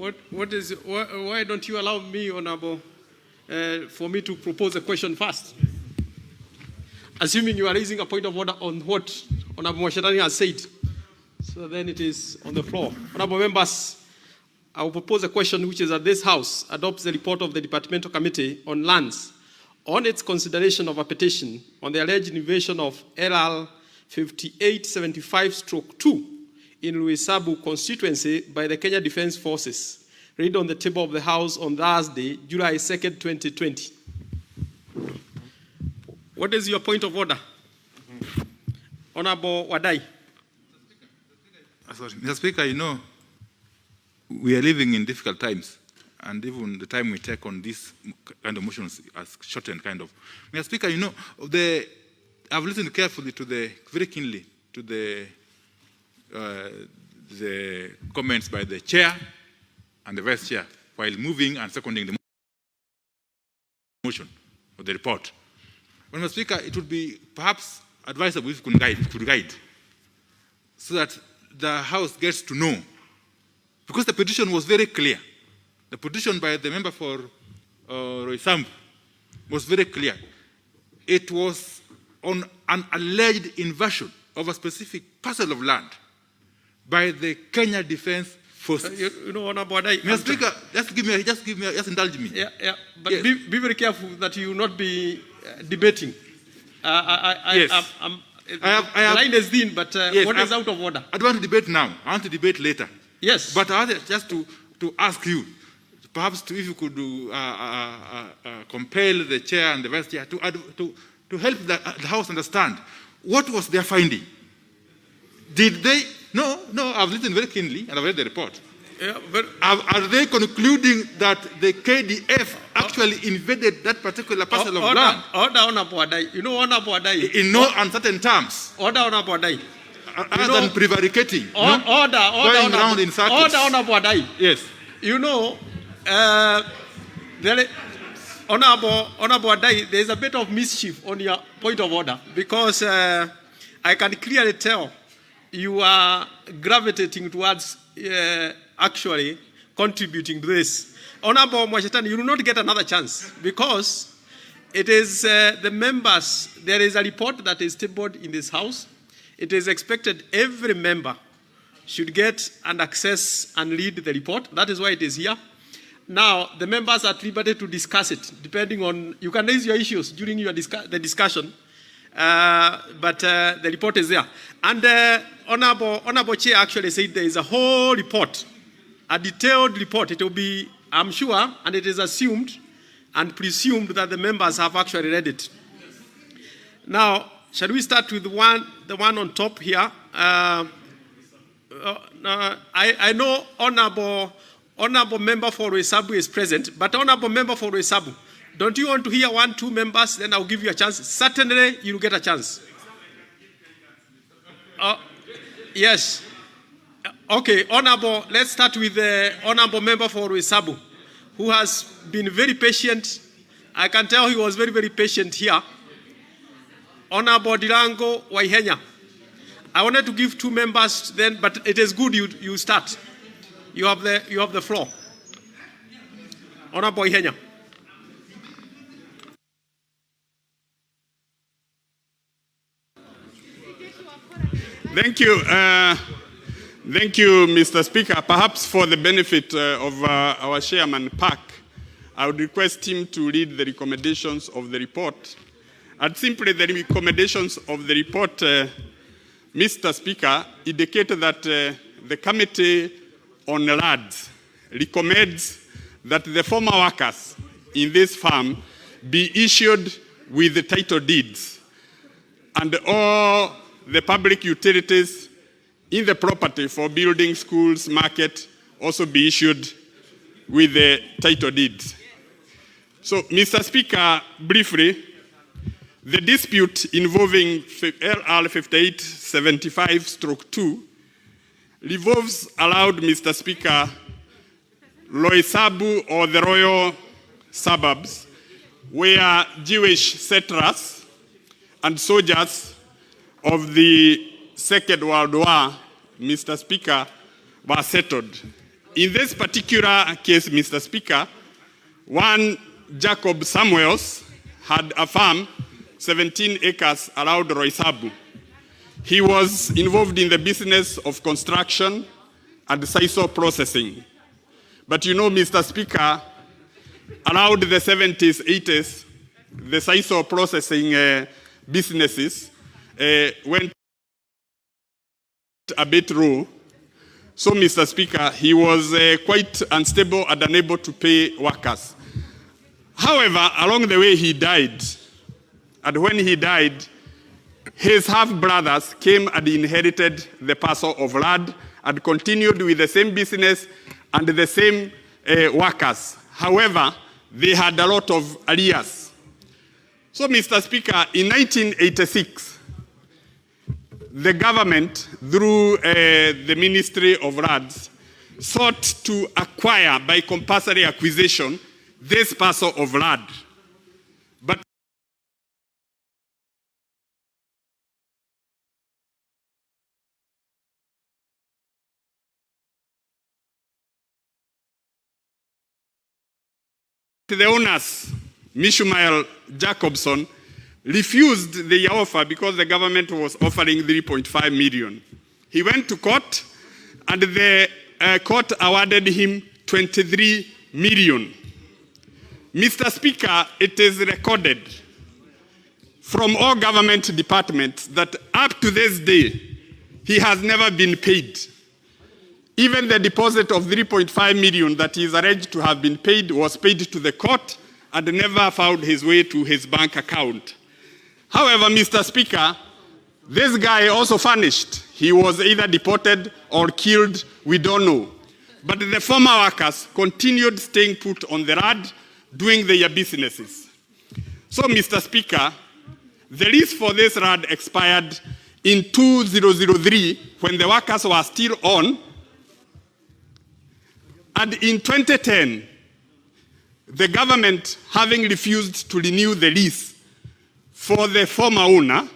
Why don't you allow me, Honorable, for me to propose a question first? Assuming you are raising a point of order on what Honorable Mwashetani has said. So then it is on the floor. Honorable members, I will propose a question which is that this House adopts the report of the Departmental Committee on Lands on its consideration of a petition on the alleged invasion of LR 5875/2 in Luisabu constituency by the Kenya Defence Forces, read on the table of the House on Thursday, July 2nd, 2020. What is your point of order? Honorable Wadai. Sorry, Mr. Speaker, you know, we are living in difficult times, and even the time we take on this kind of motions has shortened, kind of. Mr. Speaker, you know, I've listened carefully very keenly to the comments by the chair and the vice chair while moving and seconding the motion of the report. But, Mr. Speaker, it would be perhaps advisable if we could guide so that the House gets to know, because the petition was very clear. The petition by the member for Roysambu was very clear. It was on an alleged invasion of a specific parcel of land by the Kenya Defence Forces. You know, Honorable Wadai, Mr. Speaker, just indulge me. Yeah, but yes. Be very careful that you will not be debating. Yes. The line is thin, but yes, what is out of order? I don't want to debate now. I want to debate later. Yes. But I want just to ask you, perhaps if you could compel the chair and the vice chair to help the House understand what was their finding. Did they? No, I've listened very keenly and I've read the report. Yeah, but are they concluding that the KDF actually invaded that particular parcel of land? Order, Honorable Wadai. You know, Honorable Wadai. In no uncertain terms. Order, Honorable Wadai. Other than prevaricating. Order, going around in circles. Order, Honorable Wadai. Yes. You know, Honorable Wadai, there is a bit of mischief on your point of order, because I can clearly tell you are gravitating towards actually contributing to this. Honorable Mwashetani, you will not get another chance, because it is the members, there is a report that is tabled in this House. It is expected every member should get and access and read the report. That is why it is here. Now, the members are at liberty to discuss it, depending on, you can raise your issues during your the discussion, but the report is there. And Honorable Chair actually said there is a whole report, a detailed report. It will be, I'm sure, and it is assumed and presumed that the members have actually read it. Now, shall we start with the one on top here? I know Honorable Member for Roysambu is present, but Honorable Member for Roysambu, don't you want to hear 2 members? Then I'll give you a chance. Certainly, you'll get a chance. Yes. Okay, Honorable, let's start with the Honorable Member for Roysambu, who has been very patient. I can tell he was very, very patient here. Honorable Dirango Waihenya. I wanted to give 2 members then, but it is good you start. You have the floor. Honorable Waihenya. Thank you. Thank you, Mr. Speaker. Perhaps for the benefit of our chairman, Park, I would request him to read the recommendations of the report. And simply the recommendations of the report, Mr. Speaker, indicate that the Committee on Lands recommends that the former workers in this farm be issued with the title deeds, and all the public utilities in the property for building, schools, market also be issued with the title deeds. So, Mr. Speaker, briefly, the dispute involving LR 5875/2 revolves around, Mr. Speaker, Roysambu, or the royal suburbs, where Jewish settlers and soldiers of the Second World War, Mr. Speaker, were settled in this particular case, Mr. Speaker, one Jacob Samuels had a farm, 17 acres around Roysabu. He was involved in the business of construction and sisal processing. But you know, Mr. Speaker, around the 70s, 80s, the sisal processing businesses went a bit low. So, Mr. Speaker, he was quite unstable and unable to pay workers. However, along the way, he died. And when he died, his half-brothers came and inherited the parcel of land and continued with the same business and the same workers. However, they had a lot of arrears. So, Mr. Speaker, in 1986, the government, through the Ministry of Lands, sought to acquire by compulsory acquisition this parcel of land. But the owners, Mishumael Jacobson, refused the offer because the government was offering 3.5 million. He went to court, and the court awarded him 23 million. Mr. Speaker, it is recorded from all government departments that up to this day, he has never been paid. Even the deposit of 3.5 million that he is alleged to have been paid was paid to the court and never found his way to his bank account. However, Mr. Speaker, this guy also vanished. He was either deported or killed, we don't know. But the former workers continued staying put on the land, doing their businesses. So, Mr. Speaker, the lease for this land expired in 2003 when the workers were still on. And in 2010, the government, having refused to renew the lease for the former owner,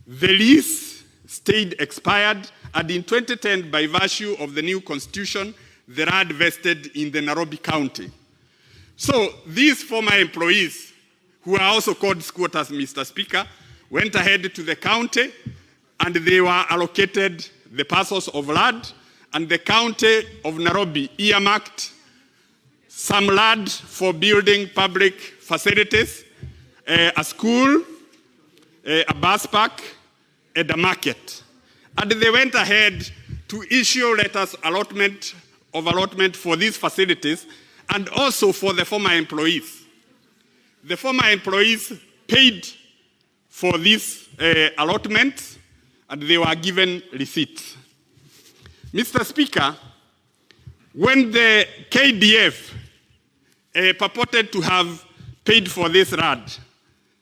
the lease stayed expired, and in 2010, by virtue of the new constitution, the land vested in the Nairobi County. So these former employees, who are also called squatters, Mr. Speaker, went ahead to the county, and they were allocated the parcels of land, and the county of Nairobi earmarked some land for building public facilities, a school, a bus park, and a market. And they went ahead to issue letters of allotment for these facilities and also for the former employees. The former employees paid for these allotments, and they were given receipts. Mr. Speaker, when the KDF purported to have paid for this land,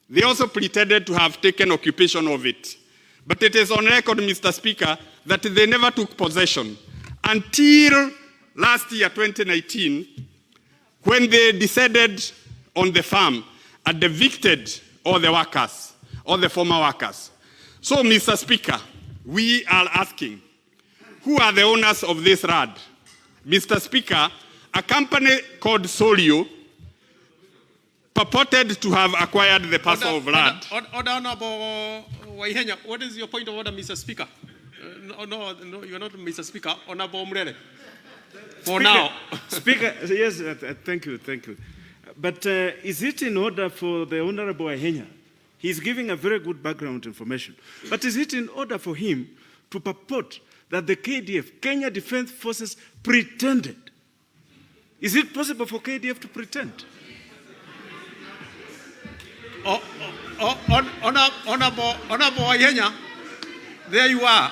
they also pretended to have taken occupation of it. But it is on record, Mr. Speaker, that they never took possession until last year, 2019, when they decided on the farm and evicted all the workers, all the former workers. So, Mr. Speaker, we are asking, who are the owners of this land? Mr. Speaker, a company called Solio purported to have acquired the parcel of land. Honorable Waihenya, what is your point of order, Mr. Speaker? No, you're not Mr. Speaker. Honorable Murele. For now. Speaker, yes, thank you. But is it in order for the Honorable Waihenya? He's giving a very good background information. But is it in order for him to purport that the KDF, Kenya Defense Forces, pretended? Is it possible for KDF to pretend? Honorable Waihenya, there you are.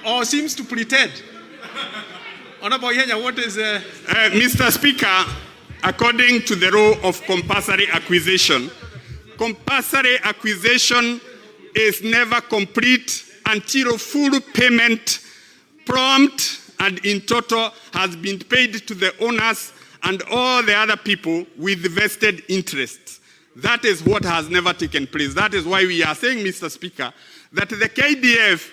Or seems to pretend. Honorable Waihenya, what is... Mr. Speaker, according to the law of compulsory acquisition is never complete until full payment, prompt and in total, has been paid to the owners and all the other people with vested interests. That is what has never taken place. That is why we are saying, Mr. Speaker, that the KDF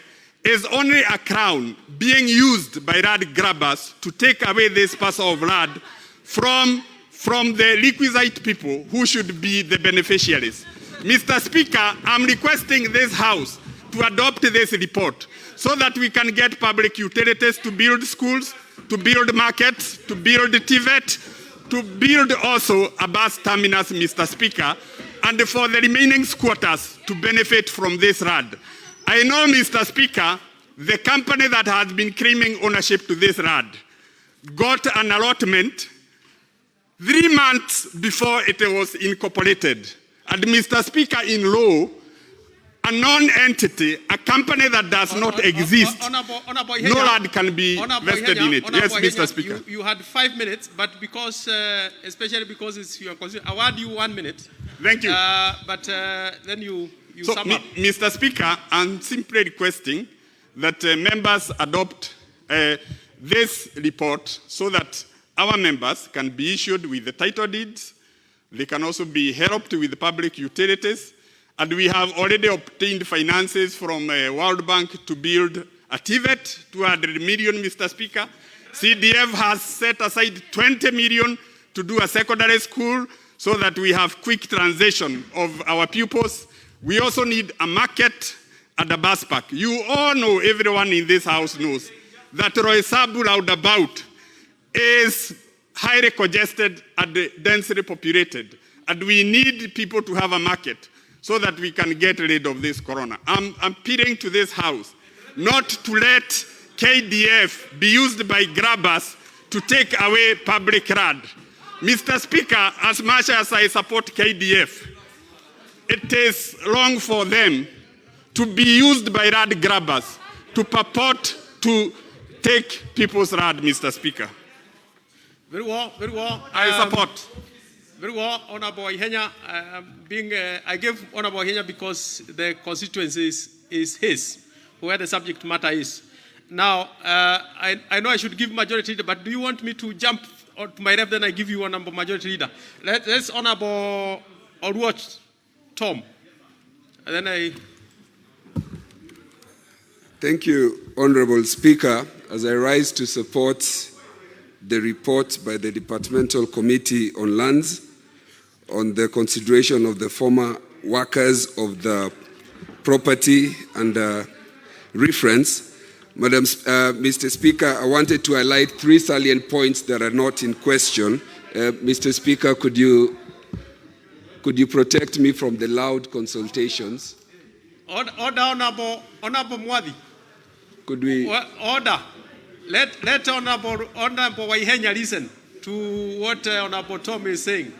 is only a crown being used by land grabbers to take away this parcel of land from the requisite people who should be the beneficiaries. Mr. Speaker, I'm requesting this House to adopt this report so that we can get public utilities to build schools, to build markets, to build TVET, to build also a bus terminus, Mr. Speaker, and for the remaining squatters to benefit from this land. I know, Mr. Speaker, the company that has been claiming ownership to this land got an allotment 3 months before it was incorporated. And Mr. Speaker, in law, a non-entity, a company that does not exist, no land can be vested in it. Yes, Mr. Speaker. You had 5 minutes, but because, especially because it's your constitution, I award you 1 minute. Thank you. Then you so, sum up. Mr. Speaker, I'm simply requesting that members adopt this report so that our members can be issued with the title deeds. They can also be helped with public utilities. And we have already obtained finances from World Bank to build a TVET, 200 million, Mr. Speaker. CDF has set aside 20 million to do a secondary school so that we have quick transition of our pupils. We also need a market and a bus park. You all know, everyone in this House knows, that Roysabu roundabout is highly congested and densely populated. And we need people to have a market so that we can get rid of this corona. I'm appealing to this House not to let KDF be used by grabbers to take away public land. Mr. Speaker, as much as I support KDF, it is wrong for them to be used by land grabbers to purport to take people's land, Mr. Speaker. Very well, very well. I support. Very well, Honorable Ihenya. I gave Honorable Ihenya because the constituency is his, where the subject matter is. Now, I know I should give majority leader, but do you want me to jump to my left, then I give you Honorable Majority Leader? Let's Honorable Oruoch Tom. And then I... Thank you, Honorable Speaker. As I rise to support the report by the Departmental Committee on Lands on the consideration of the former workers of the property and reference, Mr. Speaker, I wanted to highlight 3 salient points that are not in question. Mr. Speaker, could you protect me from the loud consultations? Order, Honorable Mwadi. Could we... Order. Let Honorable Waihenya listen to what Honorable Tom is saying.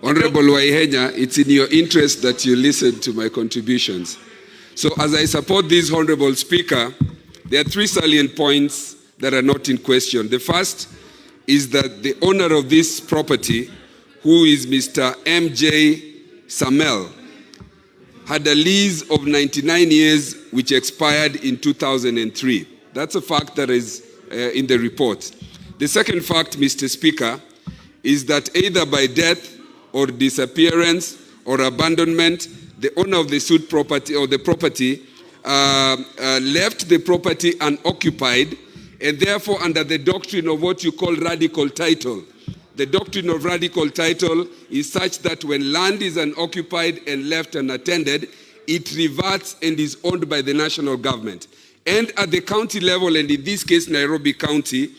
Honorable Waihenya, it's in your interest that you listen to my contributions. So as I support this, Honorable Speaker, there are 3 salient points that are not in question. The first is that the owner of this property, who is Mr. M.J. Samel, had a lease of 99 years which expired in 2003. That's a fact that is in the report. The second fact, Mr. Speaker, is that either by death or disappearance or abandonment, the owner of the suit property or the property left the property unoccupied, and therefore under the doctrine of what you call radical title. The doctrine of radical title is such that when land is unoccupied and left unattended, it reverts and is owned by the national government. And at the county level, and in this case Nairobi County,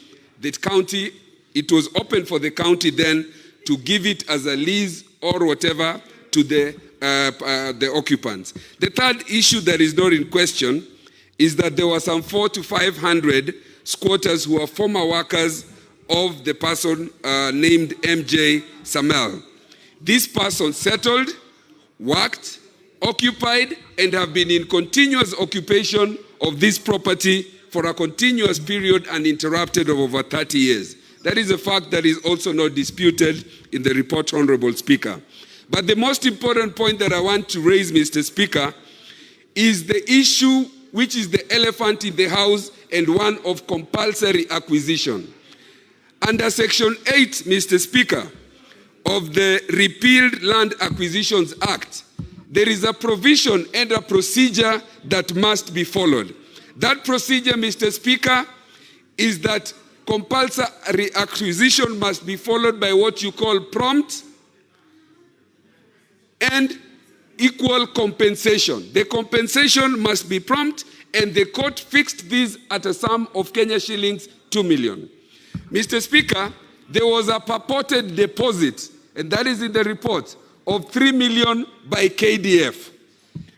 it was open for the county then to give it as a lease or whatever to the occupants. The third issue that is not in question is that there were some 400 to 500 squatters who are former workers of the person named M.J. Samel. This person settled, worked, occupied, and have been in continuous occupation of this property for a continuous period uninterrupted of over 30 years. That is a fact that is also not disputed in the report, Honorable Speaker. But the most important point that I want to raise, Mr. Speaker, is the issue which is the elephant in the house and one of compulsory acquisition. Under Section 8, Mr. Speaker, of the Repealed Land Acquisitions Act, there is a provision and a procedure that must be followed. That procedure, Mr. Speaker, is that compulsory acquisition must be followed by what you call prompt and equal compensation. The compensation must be prompt, and the court fixed this at a sum of Kenya shillings 2 million. Mr. Speaker, there was a purported deposit, and that is in the report, of 3 million by KDF.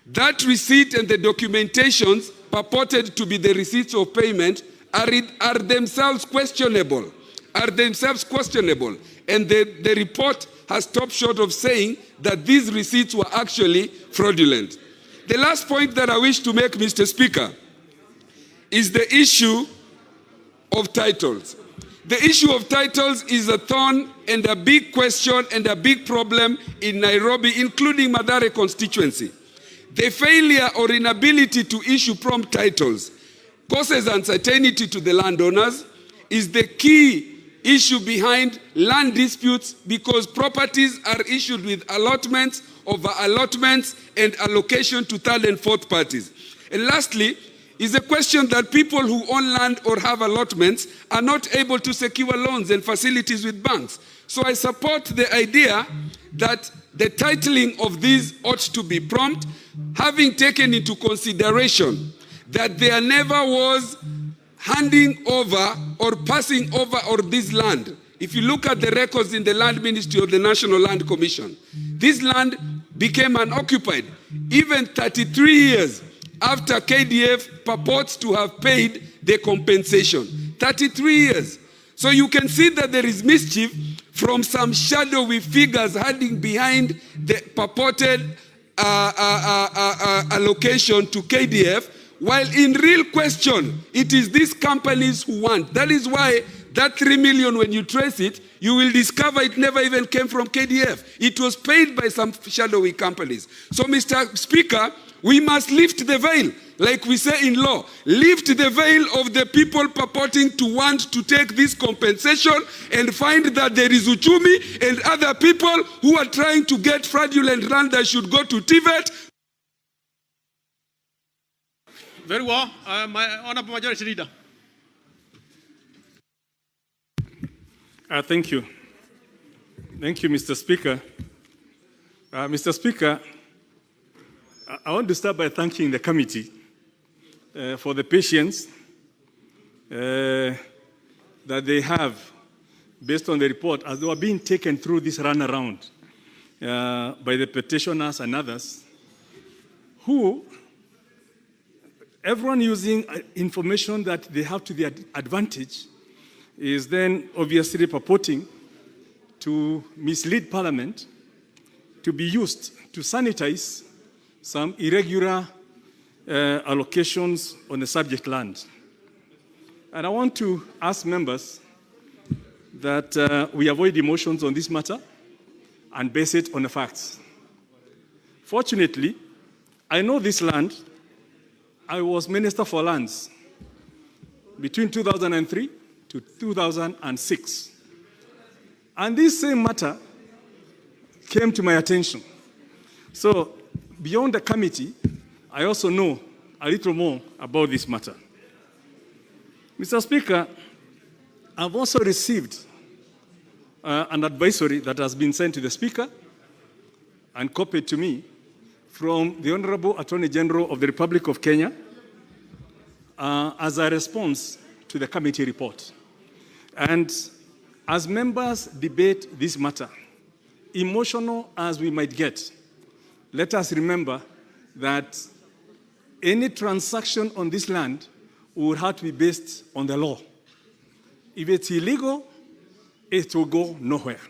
That receipt and the documentations purported to be the receipts of payment are themselves questionable. And the report has stopped short of saying that these receipts were actually fraudulent. The last point that I wish to make, Mr. Speaker, is the issue of titles. The issue of titles is a thorn and a big question and a big problem in Nairobi, including Mathare constituency. The failure or inability to issue prompt titles causes uncertainty to the landowners, is the key issue behind land disputes, because properties are issued with allotments, over allotments, and allocation to third and fourth parties. And lastly, is a question that people who own land or have allotments are not able to secure loans and facilities with banks. So I support the idea that the titling of these ought to be prompt, having taken into consideration that there never was handing over or passing over of this land. If you look at the records in the Land Ministry of the National Land Commission, this land became unoccupied even 33 years after KDF purports to have paid the compensation. 33 years. So you can see that there is mischief from some shadowy figures hiding behind the purported allocation to KDF, while in real question, it is these companies who want. That is why that 3 million, when you trace it, you will discover it never even came from KDF. It was paid by some shadowy companies. So, Mr. Speaker, we must lift the veil, like we say in law. Lift the veil of the people purporting to want to take this compensation and find that there is Uchumi and other people who are trying to get fraudulent land that should go to Tibet. Very well. My Honorable Majority Leader. Thank you. Thank you, Mr. Speaker. Mr. Speaker, I want to start by thanking the committee for the patience that they have based on the report as they were being taken through this runaround by the petitioners and others who, everyone using information that they have to their advantage, is then obviously purporting to mislead Parliament to be used to sanitize some irregular allocations on the subject land. And I want to ask members that we avoid emotions on this matter and base it on the facts. Fortunately, I know this land. I was Minister for Lands between 2003 to 2006. And this same matter came to my attention. So, beyond the committee, I also know a little more about this matter. Mr. Speaker, I've also received an advisory that has been sent to the Speaker and copied to me from the Honorable Attorney General of the Republic of Kenya as a response to the committee report. And as members debate this matter, emotional as we might get, let us remember that any transaction on this land will have to be based on the law. If it's illegal, it will go nowhere.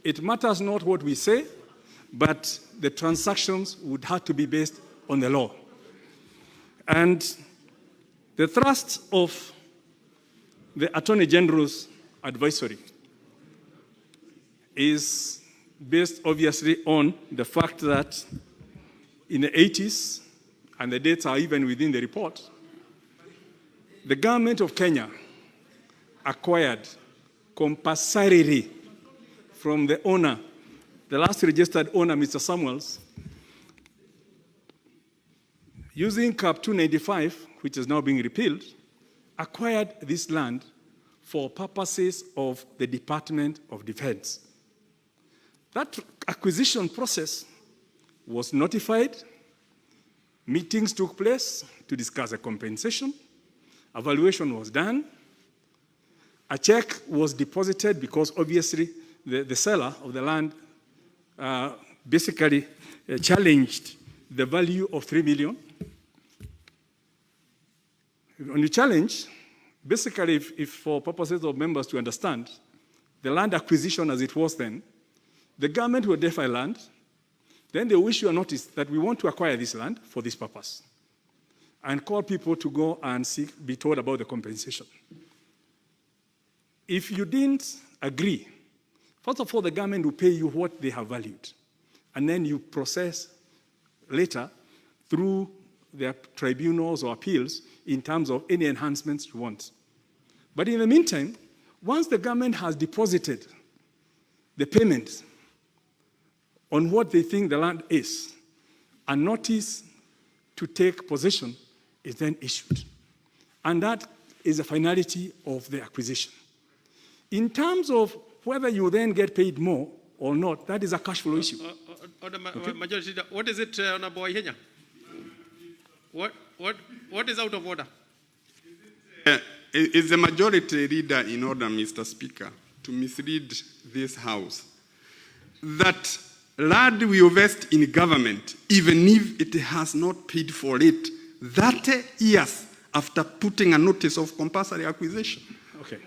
It matters not what we say, but the transactions would have to be based on the law. And the thrust of the Attorney General's advisory is based obviously on the fact that in the 80s, and the dates are even within the report, the government of Kenya acquired compulsorily from the owner, the last registered owner, Mr. Samuels, using Cap 295, which is now being repealed, acquired this land for purposes of the Department of Defense. That acquisition process was notified, meetings took place to discuss a compensation, evaluation was done, a check was deposited because obviously the seller of the land basically challenged the value of 3 million. When you challenge, basically, if for purposes of members to understand, the land acquisition as it was then, the government will identify land, then they will issue a notice that we want to acquire this land for this purpose, and call people to go and be told about the compensation. If you didn't agree, first of all, the government will pay you what they have valued, and then you process later through their tribunals or appeals in terms of any enhancements you want. But in the meantime, once the government has deposited the payment on what they think the land is, a notice to take possession is then issued. And that is the finality of the acquisition. In terms of whether you then get paid more or not, that is a cash flow issue. Majority Leader, what is it, Honorable Ihenya? What is out of order? Is the majority leader in order, Mr. Speaker, to mislead this House that land will vest in government even if it has not paid for it 30 years after putting a notice of compulsory acquisition? Okay.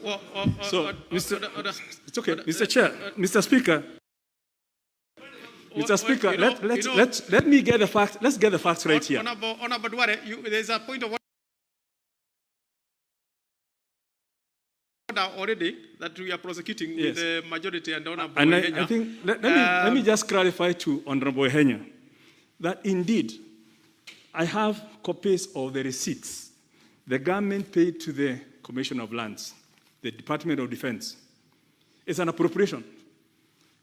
It's okay, Mr. Chair, Mr. Speaker. Mr. Speaker, let me get the facts. Let's get the facts right here. Honorable Duare, there's a point of order already that we are prosecuting with the majority and Honorable Ihenya. I think let me just clarify to Honorable Ihenya that indeed I have copies of the receipts the government paid to the Commission of Lands, the Department of Defense. It's an appropriation.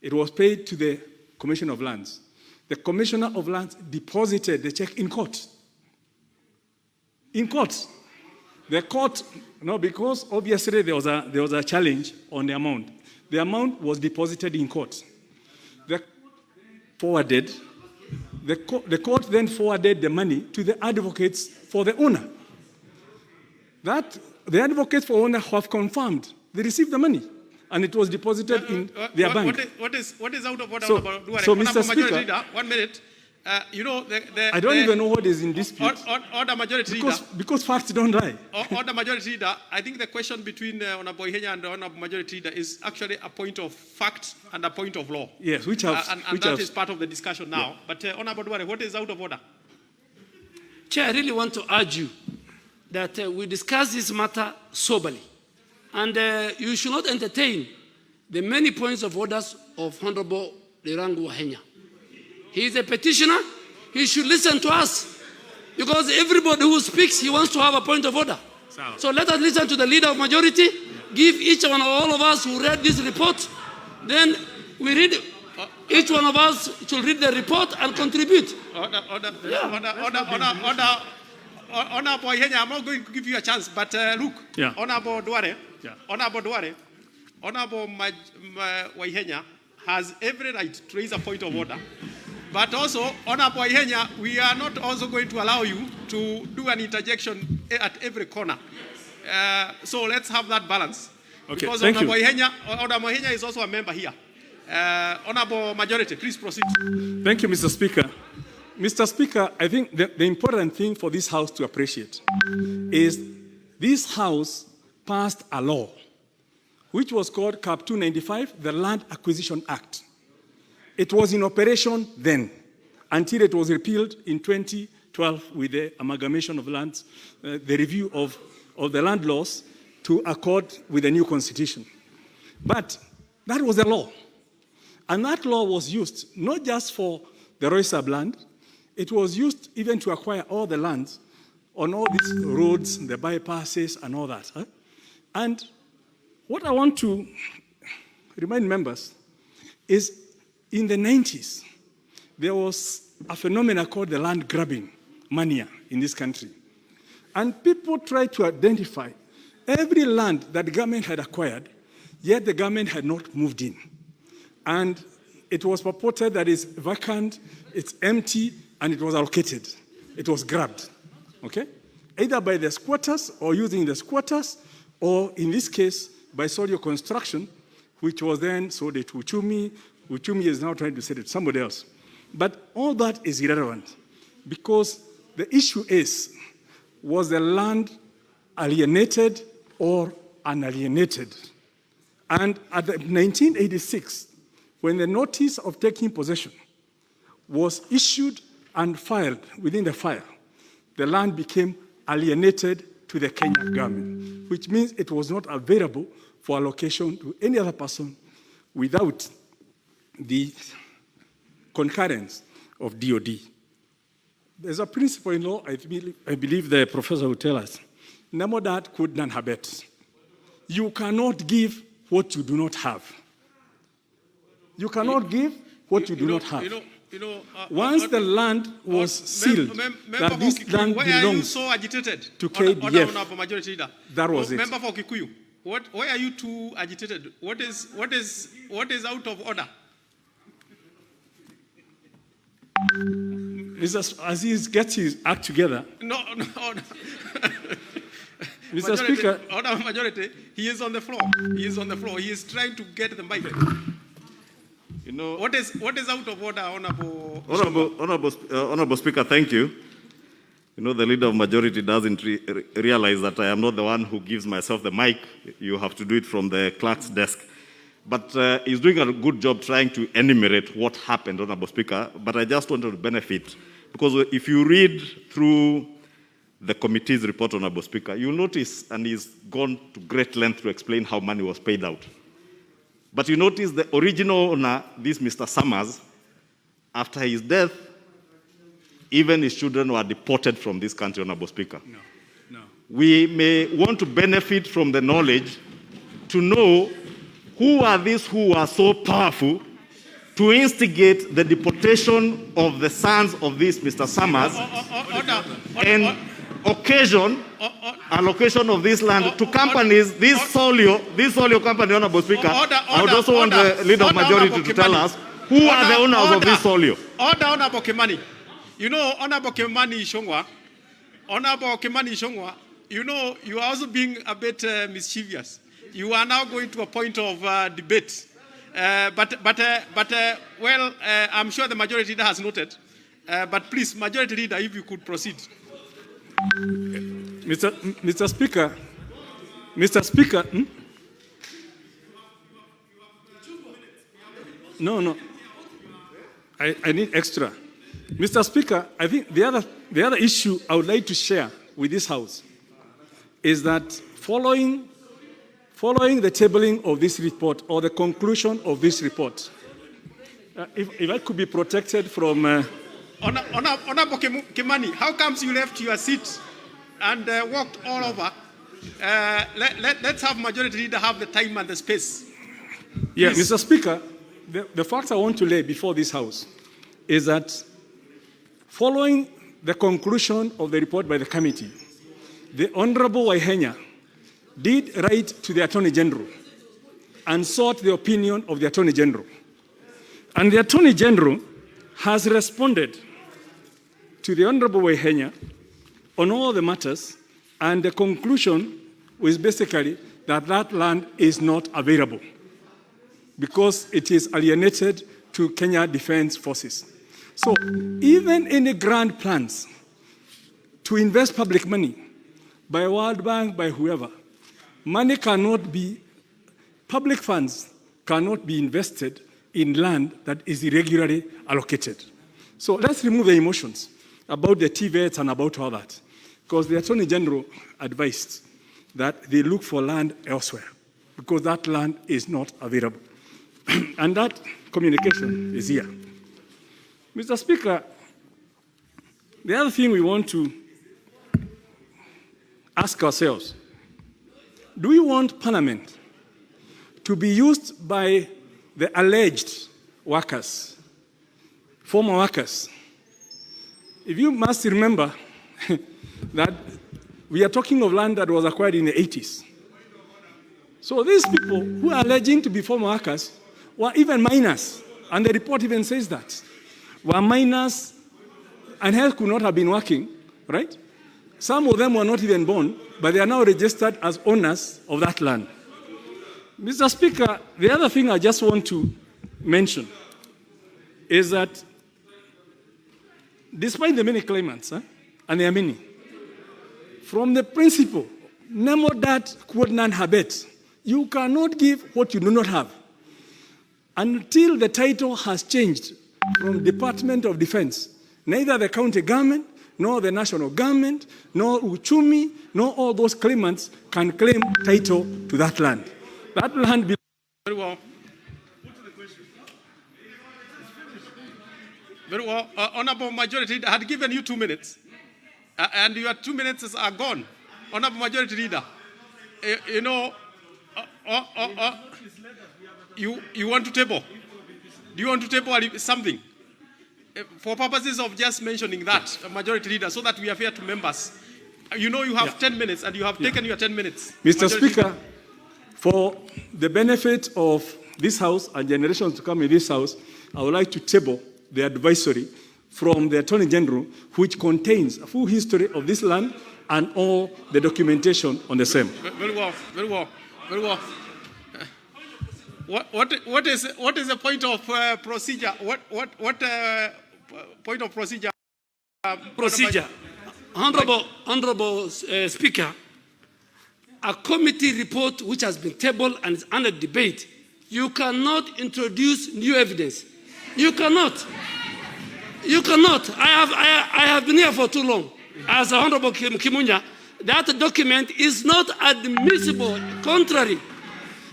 It was paid to the Commission of Lands. The Commissioner of Lands deposited the check in court. In court. The court, because obviously there was a challenge on the amount. The amount was deposited in court. The court then forwarded the money to the advocates for the owner. That the advocates for owner have confirmed they received the money, and it was deposited in their bank. What is out of order? So Mr. Speaker, Leader, 1 minute. I don't even know what is in dispute. Order Majority Leader. Because facts don't lie. Order Majority Leader, I think the question between Honorable Ihenya and Honorable Majority Leader is actually a point of fact and a point of law. Yes, that is part of the discussion now. Yeah. But Honorable Duare, what is out of order? Chair, I really want to urge you that we discuss this matter soberly. And you should not entertain the many points of orders of Honorable Lirangu Ihenya. He is a petitioner. He should listen to us. Because everybody who speaks, he wants to have a point of order. So let us listen to the leader of majority. Give each one of all of us who read this report. Then we read, each one of us should read the report and contribute. Honorable Ihenya, I'm not going to give you a chance. But look, Honorable Duare, Honorable Ihenya has every right to raise a point of order. But also, Honorable Ihenya, we are not also going to allow you to do an interjection at every corner. So let's have that balance. Okay, because thank Honorable you. Ihenya is also a member here. Honorable Majority, please proceed. Thank you, Mr. Speaker. Mr. Speaker, I think the important thing for this House to appreciate is this House passed a law which was called Cap 295, the Land Acquisition Act. It was in operation then, until it was repealed in 2012 with the amalgamation of lands, the review of the land laws to accord with the new constitution. But that was a law. And that law was used not just for the reestablished land, it was used even to acquire all the lands on all these roads, the bypasses, and all that. And what I want to remind members is in the 90s, there was a phenomenon called the land grabbing mania in this country. And people tried to identify every land that the government had acquired, yet the government had not moved in. And it was purported that it's vacant, it's empty, and it was allocated. It was grabbed, okay? Either by the squatters or using the squatters, or in this case, by Solio Construction, which was then sold to Uchumi. Uchumi is now trying to sell it to somebody else. But all that is irrelevant because the issue is, was the land alienated or unalienated? And at 1986, when the notice of taking possession was issued and filed within the file, the land became alienated to the Kenyan government, which means it was not available for allocation to any other person without the concurrence of DOD. There's a principle in law, I believe the professor will tell us, Namodat kud nan habet. You cannot give what you do not have. You cannot give what you do not have. Once the land was sealed, that this land belongs so agitated to KDF, that was it. Member for Kikuyu, why are you too agitated? What is out of order? Mr. Aziz gets his act together. No. Mr. Majority, Speaker. Order majority, he is on the floor. He is on the floor. He is trying to get the mic. You know, what is out of order, Honorable Speaker, thank you. You know, the leader of majority doesn't realize that I am not the one who gives myself the mic. You have to do it from the clerk's desk. But he's doing a good job trying to enumerate what happened, Honorable Speaker. But I just wanted to benefit, because if you read through the committee's report, Honorable Speaker, you'll notice, and he's gone to great length to explain how money was paid out. But you notice the original owner, this Mr. Summers, after his death, even his children were deported from this country, Honorable Speaker. No. We may want to benefit from the knowledge to know who are these who are so powerful to instigate the deportation of the sons of this Mr. Summers and occasion allocation of this land to companies, this Solio company, Honorable Speaker. I would also want the leader of majority to tell us who are the owners of this Solio. Order, Honorable Kimani. You know, Honorable Kimani Shongwa, you know, you are also being a bit mischievous. You are now going to a point of debate. Well, I'm sure the majority leader has noted. But please, majority leader, if you could proceed. Mr. Speaker. No. I need extra. Mr. Speaker, I think the other issue I would like to share with this House is that following the tabling of this report or the conclusion of this report, if I could be protected from... Honorable Kimani, how comes you left your seat and walked all over? Let's have majority leader have the time and the space. Yeah, Mr. Speaker, the facts I want to lay before this House is that following the conclusion of the report by the committee, the Honorable Waihenya did write to the Attorney General and sought the opinion of the Attorney General. And the Attorney General has responded to the Honorable Waihenya on all the matters, and the conclusion was basically that that land is not available because it is alienated to Kenya Defense Forces. So even any grand plans to invest public money by World Bank, by whoever, public funds cannot be invested in land that is irregularly allocated. So let's remove the emotions about the TVETs and about all that, because the Attorney General advised that they look for land elsewhere because that land is not available. And that communication is here. Mr. Speaker, the other thing we want to ask ourselves, do we want Parliament to be used by the alleged workers, former workers, if you must remember that we are talking of land that was acquired in the 80s. So these people who are alleging to be former workers were even minors, and the report even says that, were minors and hence could not have been working, right? Some of them were not even born, but they are now registered as owners of that land. Mr. Speaker, the other thing I just want to mention is that despite the many claimants, and there are many, from the principle, nemo dat quod non habet, you cannot give what you do not have until the title has changed from Department of Defense. Neither the county government, nor the national government, nor Uchumi, nor all those claimants can claim title to that land. That land belongs. Very well. Very well. Honorable Majority Leader, I had given you 2 minutes, and your 2 minutes are gone. Honorable Majority Leader, you want to table? Do you want to table something? For purposes of just mentioning that, Majority Leader, so that we are fair to members. You know you have 10 minutes, and you have taken your 10 minutes. Mr. Speaker, for the benefit of this House and generations to come in this House, I would like to table the advisory from the Attorney General, which contains a full history of this land and all the documentation on the same. Very well, very well, very well. What is the point of procedure? What point of procedure? Procedure. Honorable Speaker, a committee report which has been tabled and is under debate, you cannot introduce new evidence. You cannot. You cannot. I have been here for too long. As Honorable Kimunya, that document is not admissible. Contrary,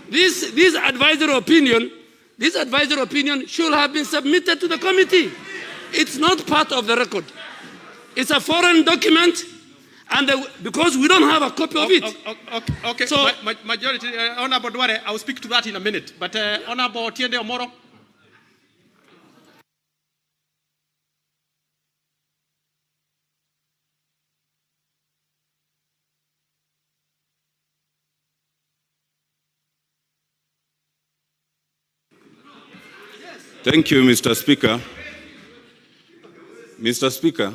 this advisory opinion should have been submitted to the committee. It's not part of the record. It's a foreign document, and because we don't have a copy of it. Okay. So, Majority, Honorable Duare, I will speak to that in a minute. But Honorable Tiende Omoro. Thank you, Mr. Speaker. Mr. Speaker,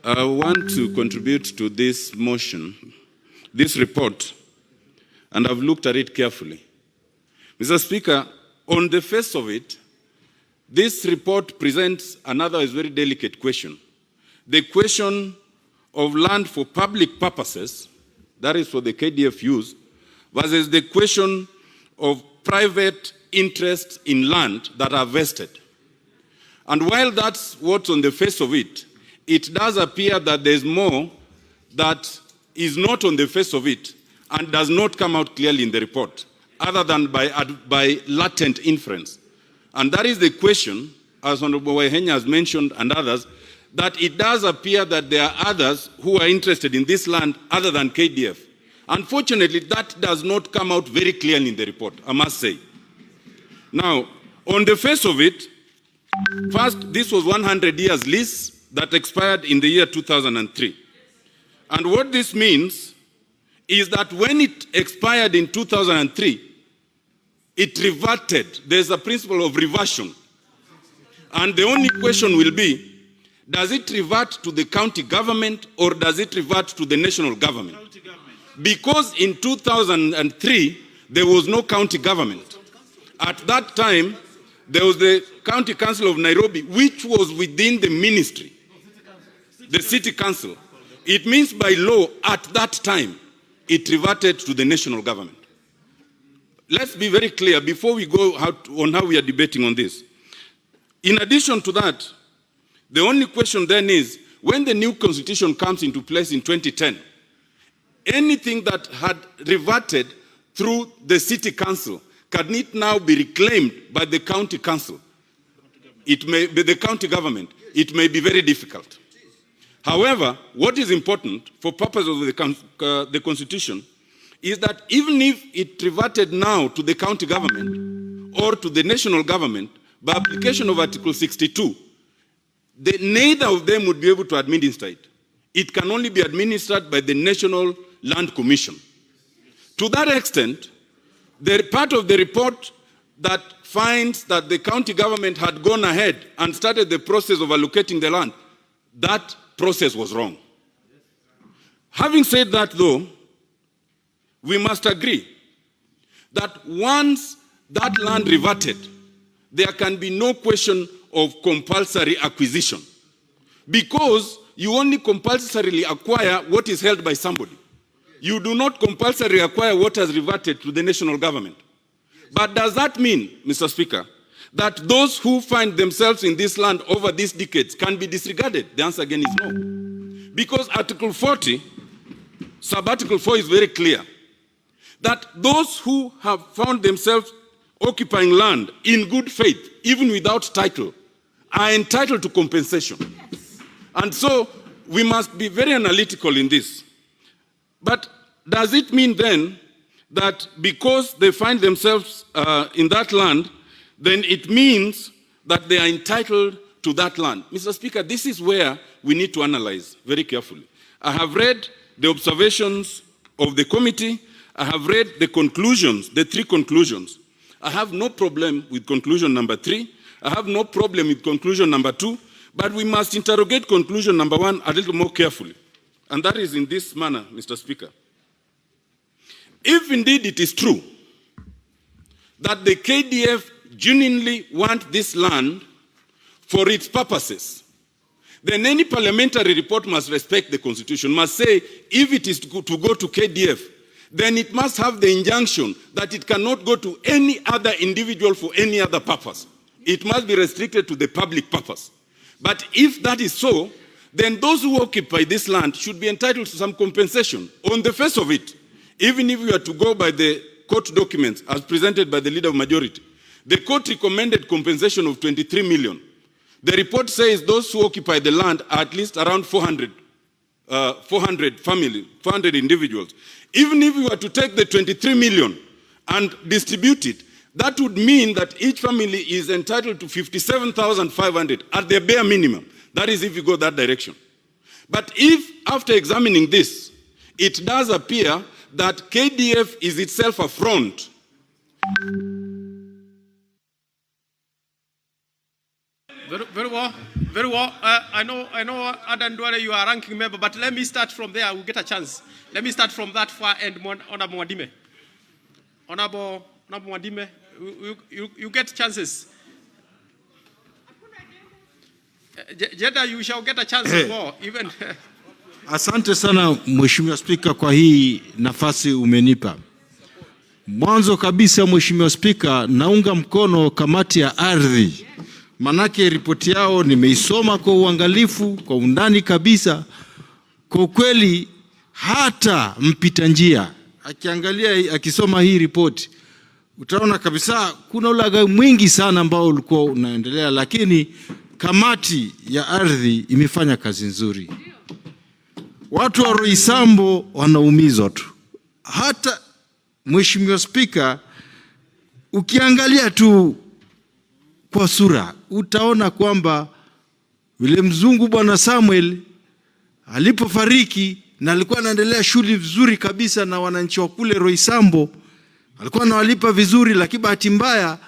I want to contribute to this motion, this report, and I've looked at it carefully. Mr. Speaker, on the face of it, this report presents another very delicate question. The question of land for public purposes, that is for the KDF use, versus the question of private interests in land that are vested. And while that's what's on the face of it, it does appear that there's more that is not on the face of it and does not come out clearly in the report, other than by latent inference. And that is the question, as Honorable Waihenya has mentioned and others, that it does appear that there are others who are interested in this land other than KDF. Unfortunately, that does not come out very clearly in the report, I must say. Now, on the face of it, first, this was 100 years lease that expired in the year 2003. And what this means is that when it expired in 2003, it reverted. There's a principle of reversion. And the only question will be, does it revert to the county government or does it revert to the national government? Because in 2003, there was no county government. At that time, there was the County Council of Nairobi, which was within the ministry, the city council. It means by law, at that time, it reverted to the national government. Let's be very clear before we go on how we are debating on this. In addition to that, the only question then is, when the new constitution comes into place in 2010, anything that had reverted through the city council, can it now be reclaimed by the county council? It may be the county government. It may be very difficult. However, what is important for purposes of the constitution is that even if it reverted now to the county government or to the national government, by application of Article 62, neither of them would be able to administer it. It can only be administered by the National Land Commission. To that extent, the part of the report that finds that the county government had gone ahead and started the process of allocating the land, that process was wrong. Having said that, though, we must agree that once that land reverted, there can be no question of compulsory acquisition, because you only compulsorily acquire what is held by somebody. You do not compulsorily acquire what has reverted to the national government. But does that mean, Mr. Speaker, that those who find themselves in this land over these decades can be disregarded? The answer again is no. Because Article 40, Sub-Article 4 is very clear, that those who have found themselves occupying land in good faith, even without title, are entitled to compensation. And so we must be very analytical in this. But does it mean then that because they find themselves in that land, then it means that they are entitled to that land? Mr. Speaker, this is where we need to analyze very carefully. I have read the observations of the committee. I have read the conclusions, the 3 conclusions. I have no problem with conclusion number 3. I have no problem with conclusion number 2. But we must interrogate conclusion number 1 a little more carefully. And that is in this manner, Mr. Speaker. If indeed it is true that the KDF genuinely want this land for its purposes, then any parliamentary report must respect the Constitution, must say if it is to go to KDF, then it must have the injunction that it cannot go to any other individual for any other purpose. It must be restricted to the public purpose. But if that is so, then those who occupy this land should be entitled to some compensation. On the face of it, even if we are to go by the court documents as presented by the Leader of Majority, the court recommended compensation of 23 million. The report says those who occupy the land are at least around 400 individuals. Even if we were to take the 23 million and distribute it, that would mean that each family is entitled to 57,500 at the bare minimum. That is if you go that direction. But if, after examining this, it does appear that KDF is itself a front, Very well. I know, Adan Duale, you are a ranking member, but let me start from there. We'll get a chance. Let me start from that far end, Honorable Mwadime. Honorable Mwadime, you get chances. Jeda, you shall get a chance more, even. Asante sana Mheshimiwa Spika kwa hii nafasi umenipa. Mwanzo kabisa Mheshimiwa Spika, naunga mkono kamati ya ardhi. Manake ripoti yao nimeisoma kwa uangalifu, kwa undani kabisa. Kwa kweli hata mpita njia akiangalia, akisoma hii ripoti, utaona kabisa kuna ulaghai mwingi sana ambao ulikuwa unaendelea, lakini kamati ya ardhi imefanya kazi nzuri. Watu wa Roysambu wanaumizwa tu. Hata Mheshimiwa Spika, ukiangalia tu kwa sura, utaona kwamba yule mzungu Bwana Samuel alipofariki na alikuwa anaendelea shughuli vizuri kabisa na wananchi wa kule Roysambu, alikuwa anawalipa vizuri, lakini bahati mbaya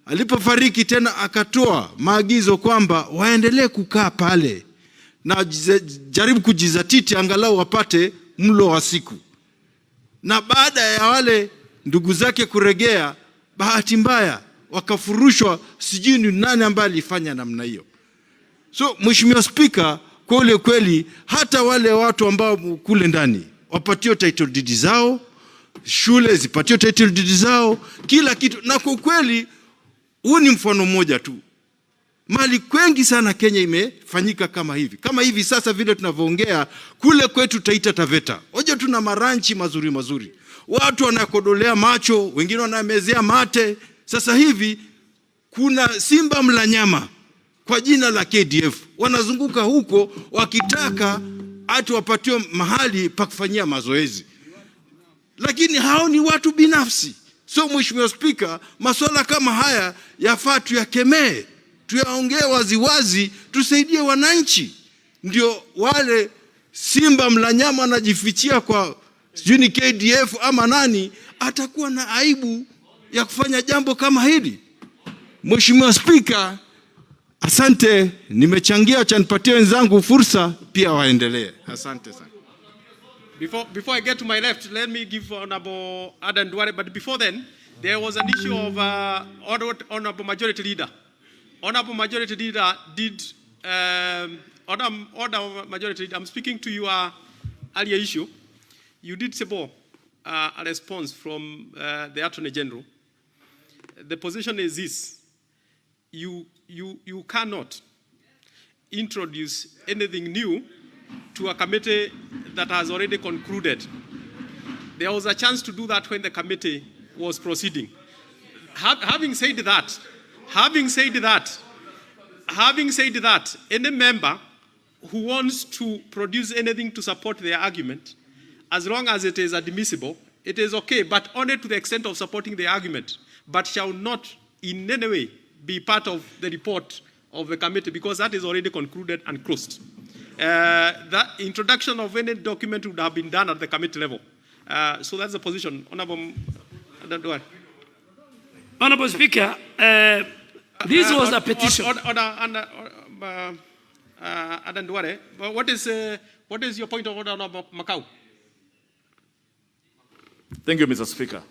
alipofariki tena akatoa maagizo kwamba waendelee kukaa pale na jaribu kujizatiti angalau wapate mlo wa siku. Na baada ya wale ndugu zake kuregea, bahati mbaya wakafurushwa, sijui ni nani ambaye alifanya namna hiyo. So Mheshimiwa Spika, kwa ule kweli hata wale watu ambao kule ndani wapatio title deed zao, shule zipatio title deed zao, kila kitu. Na kwa kweli huu ni mfano mmoja tu. Mali kwengi sana Kenya imefanyika kama hivi. Kama hivi sasa vile tunavyoongea kule kwetu Taita Taveta. Hoja tuna maranchi mazuri mazuri. Watu wanakodolea macho, wengine wanamezea mate. Sasa hivi kuna simba mla nyama kwa jina la KDF. Wanazunguka huko wakitaka atu wapatio mahali pa kufanyia mazoezi. Lakini hao ni watu binafsi. So Mheshimiwa Spika, masuala kama haya yafaa tuyakemee. tuyaongee waziwazi, tusaidie wananchi. Ndio wale simba mla nyama anajifichia kwa sijui ni KDF ama nani, atakuwa na aibu ya kufanya jambo kama hili. Mheshimiwa Spika, asante, nimechangia, acha nipatie wenzangu fursa pia waendelee. Asante sana. Before I get to my left, let me give Honorable Adan Duale. But before then, there was an issue of Honorable Majority Leader. Honorable Majority Leader did, Honorable Majority Leader, I'm speaking to your earlier issue. You did support a response from the Attorney General. The position is this: you cannot introduce anything new to a committee that has already concluded. There was a chance to do that when the committee was proceeding. Having said that, any member who wants to produce anything to support their argument, as long as it is admissible, it is okay, but only to the extent of supporting the argument, but shall not in any way be part of the report of the committee, because that is already concluded and closed. That introduction of any document would have been done at the committee level. So that's the position. Honorable Speaker, this was a petition. Adan Duale, what is your point of order, Honorable Macau? Thank you, Mr. Speaker.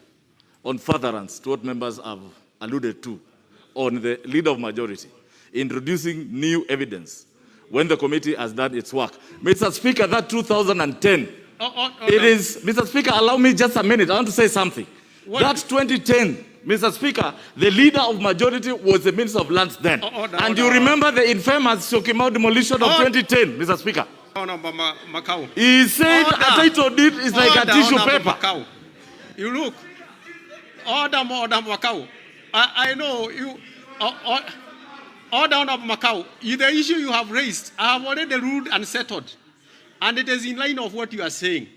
On furtherance to what members have alluded to, on the leader of majority introducing new evidence when the committee has done its work. Mr. Speaker, that 2010, it is, Mr. Speaker, allow me just a minute. I want to say something. That 2010, Mr. Speaker, the leader of majority was the Minister of Lands then. And you remember the infamous Syokimau demolition of 2010, Mr. Speaker. He said a title deed is like a tissue paper. You look, Order Macau. I know you. Order Macau. The issue you have raised, I have already ruled and settled, and it is in line of what you are saying.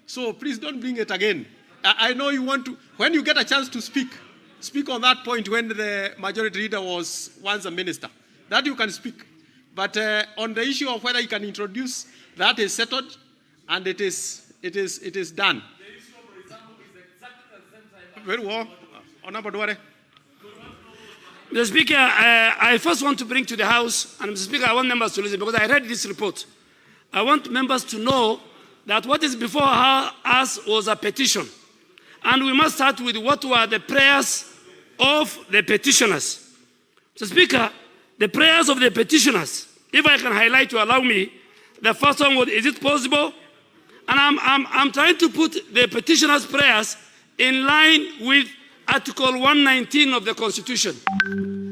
So please don't bring it again. I know you want to. When you get a chance to speak on that point when the majority leader was once a minister, that you can speak. But on the issue of whether you can introduce, that is settled, and it is done. Very well. Honorable Duale. Mr. Speaker, I first want to bring to the House, and Mr. Speaker, I want members to listen because I read this report. I want members to know that what is before us was a petition. And we must start with what were the prayers of the petitioners. Mr. Speaker, the prayers of the petitioners, if I can highlight to allow me, the first one was, is it possible? And I'm trying to put the petitioners' prayers in line with Article 119 of the Constitution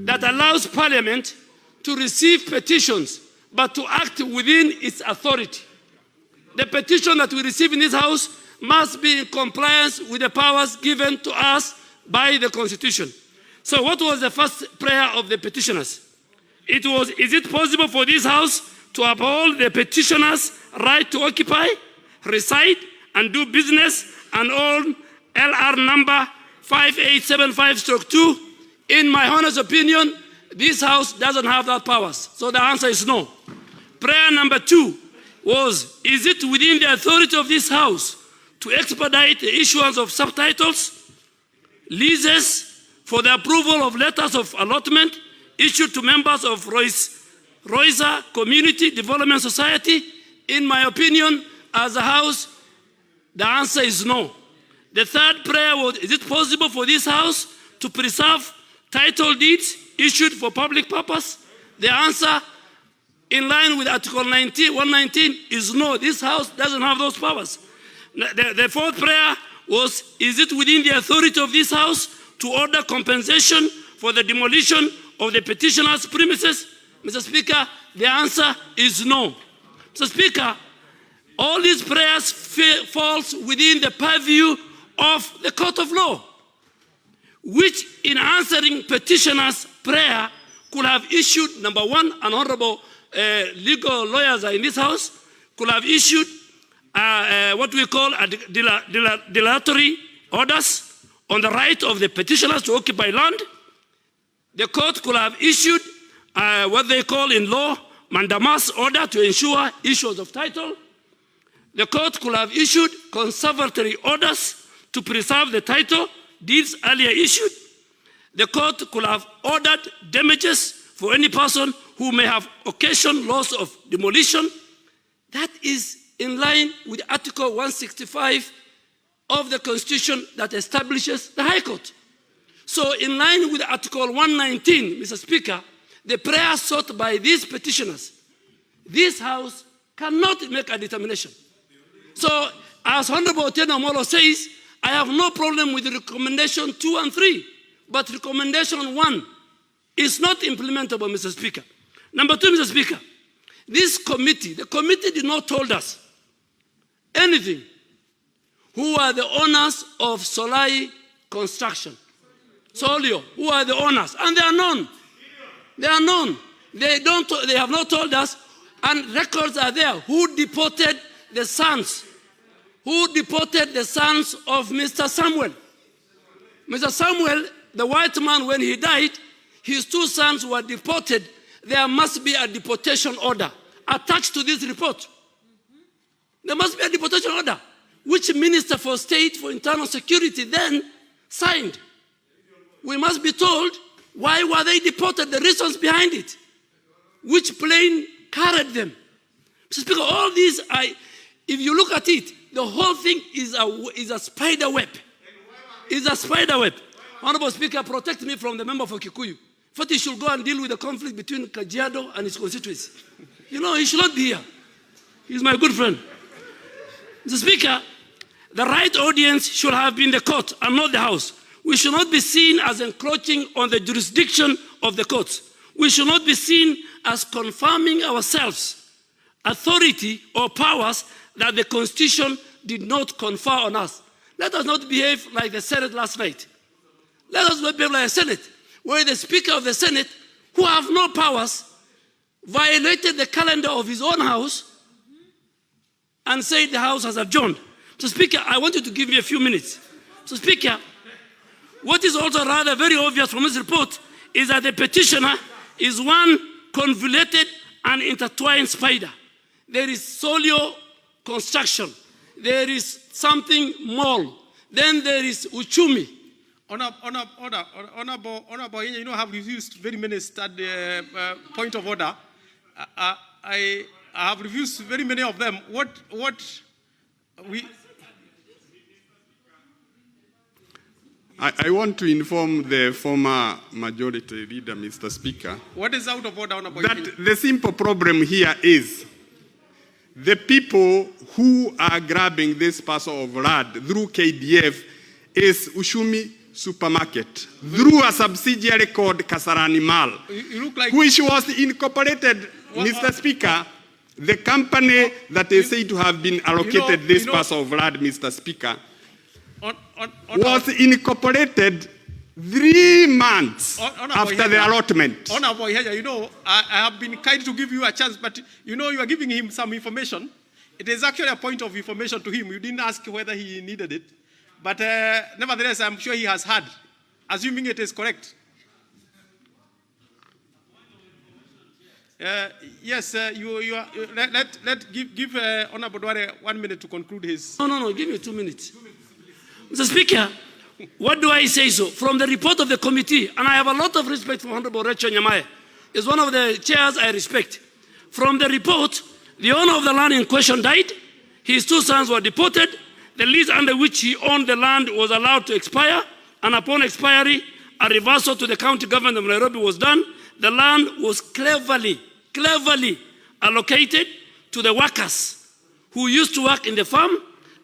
that allows Parliament to receive petitions but to act within its authority. The petition that we receive in this House must be in compliance with the powers given to us by the Constitution. So what was the first prayer of the petitioners? It was, is it possible for this House to uphold the petitioners' right to occupy, reside, and do business and own LR number 5875/2. In my honest opinion, this House doesn't have that powers. So the answer is no. Prayer number 2 was, is it within the authority of this House to expedite the issuance of subtitles, leases for the approval of letters of allotment issued to members of Roisa Community Development Society? In my opinion, as a House, the answer is no. The third prayer was, is it possible for this House to preserve title deeds issued for public purpose? The answer, in line with Article 119, is no. This House doesn't have those powers. The fourth prayer was, is it within the authority of this House to order compensation for the demolition of the petitioner's premises? Mr. Speaker, the answer is no. Mr. Speaker, all these prayers falls within the purview of the court of law, which in answering petitioner's prayer could have issued, number one, an honorable legal lawyers are in this House, could have issued what we call dilatory orders on the right of the petitioners to occupy land. The court could have issued what they call in law, mandamus order to ensure issues of title. The court could have issued conservatory orders to preserve the title deeds earlier issued. The court could have ordered damages for any person who may have occasioned loss of demolition. That is in line with Article 165 of the Constitution that establishes the High Court. So in line with Article 119, Mr. Speaker, the prayer sought by these petitioners, this House cannot make a determination. So, as Honorable Otieno Amolo says, I have no problem with recommendation 2 and 3, but recommendation 1 is not implementable, Mr. Speaker. Number 2, Mr. Speaker, this committee, the committee did not tell us anything. Who are the owners of Solai Construction? Solio, who are the owners? And they are known. They are known. They have not told us, and records are there. Who deported the sons? Who deported the sons of Mr. Samuel? Mr. Samuel, the white man, when he died, his 2 sons were deported. There must be a deportation order attached to this report. There must be a deportation order, which Minister for State for Internal Security then signed. We must be told why were they deported, the reasons behind it, which plane carried them. Mr. Speaker, all these, if you look at it, the whole thing is a spider web. It's a spider web. Honorable Speaker, protect me from the member for Kikuyu. But he should go and deal with the conflict between Kajiado and his constituency. You know, he should not be here. He's my good friend. Mr. Speaker, the right audience should have been the court and not the House. We should not be seen as encroaching on the jurisdiction of the courts. We should not be seen as confirming ourselves authority or powers that the Constitution did not confer on us. Let us not behave like the Senate last night. Let us not behave like the Senate, where the Speaker of the Senate, who have no powers, violated the calendar of his own House and said the House has adjourned. So, Speaker, I want you to give me a few minutes. So, Speaker, what is also rather very obvious from this report is that the petitioner is one convoluted and intertwined spider. There is Solio Construction. There is something mall. Then there is Uchumi. Honorable, you know, have refused very many point of order. I have refused very many of them. I want to inform the former majority leader, Mr. Speaker, what is out of order, Honorable? that the simple problem here is the people who are grabbing this parcel of land through KDF is Ushumi Supermarket through a subsidiary called Kasarani Mal, which was incorporated, Mr. Speaker. The company that is said to have been allocated this parcel of land, Mr. Speaker, was incorporated 3 months after the allotment. Honorable, you know, I have been kind to give you a chance, but you know, you are giving him some information. It is actually a point of information to him. You didn't ask whether he needed it. But nevertheless, I'm sure he has heard, assuming it is correct. Yes, give Honorable Dware 1 minute to conclude his. No, give me 2 minutes. Mr. Speaker, what do I say so? From the report of the committee, and I have a lot of respect for Honorable Rachel Nyamaya, is one of the chairs I respect. From the report, the owner of the land in question died, his 2 sons were deported, the lease under which he owned the land was allowed to expire, and upon expiry, a reversal to the county government of Nairobi was done. The land was cleverly allocated to the workers who used to work in the farm.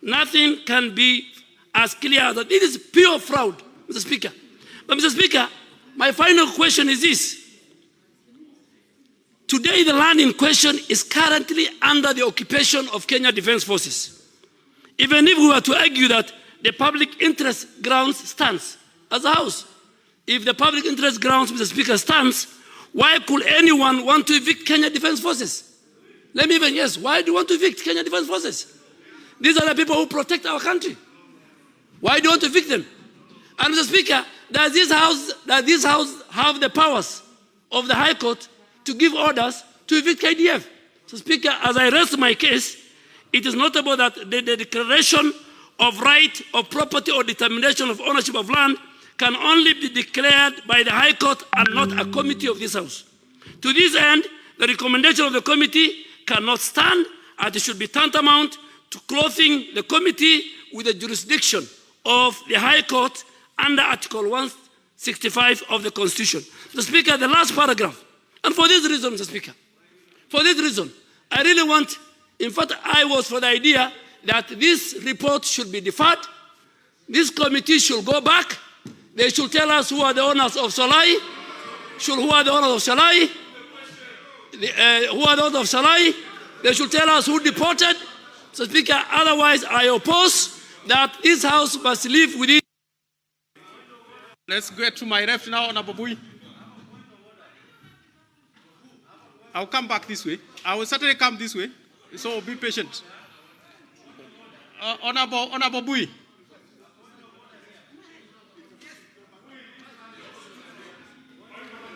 Nothing can be as clear as that. This is pure fraud, Mr. Speaker. But, Mr. Speaker, my final question is this. Today, the land in question is currently under the occupation of Kenya Defence Forces. Even if we were to argue that the public interest grounds stands as a House, if the public interest grounds, Mr. Speaker, stands, why could anyone want to evict Kenya Defence Forces? Let me even, yes, why do you want to evict Kenya Defence Forces? These are the people who protect our country. Why do you want to evict them? And Mr. Speaker, does this House have the powers of the High Court to give orders to evict KDF. So, Speaker, as I rest my case, it is notable that the declaration of right of property or determination of ownership of land can only be declared by the High Court and not a committee of this House. To this end, the recommendation of the committee cannot stand, and it should be tantamount to clothing the committee with the jurisdiction of the High Court under Article 165 of the Constitution. Mr. Speaker, the last paragraph, and for this reason, Mr. Speaker, for this reason, I really want, in fact, I was for the idea that this report should be deferred, this committee should go back, they should tell us who are the owners of Solai, who are the owners of Solai, who are the owners of Solai, they should tell us who deported. So, Speaker, otherwise I oppose that this House must live with it. Let's get to my left now, Honorable Bui. I'll come back this way. I will certainly come this way, so be patient. Honorable Bui.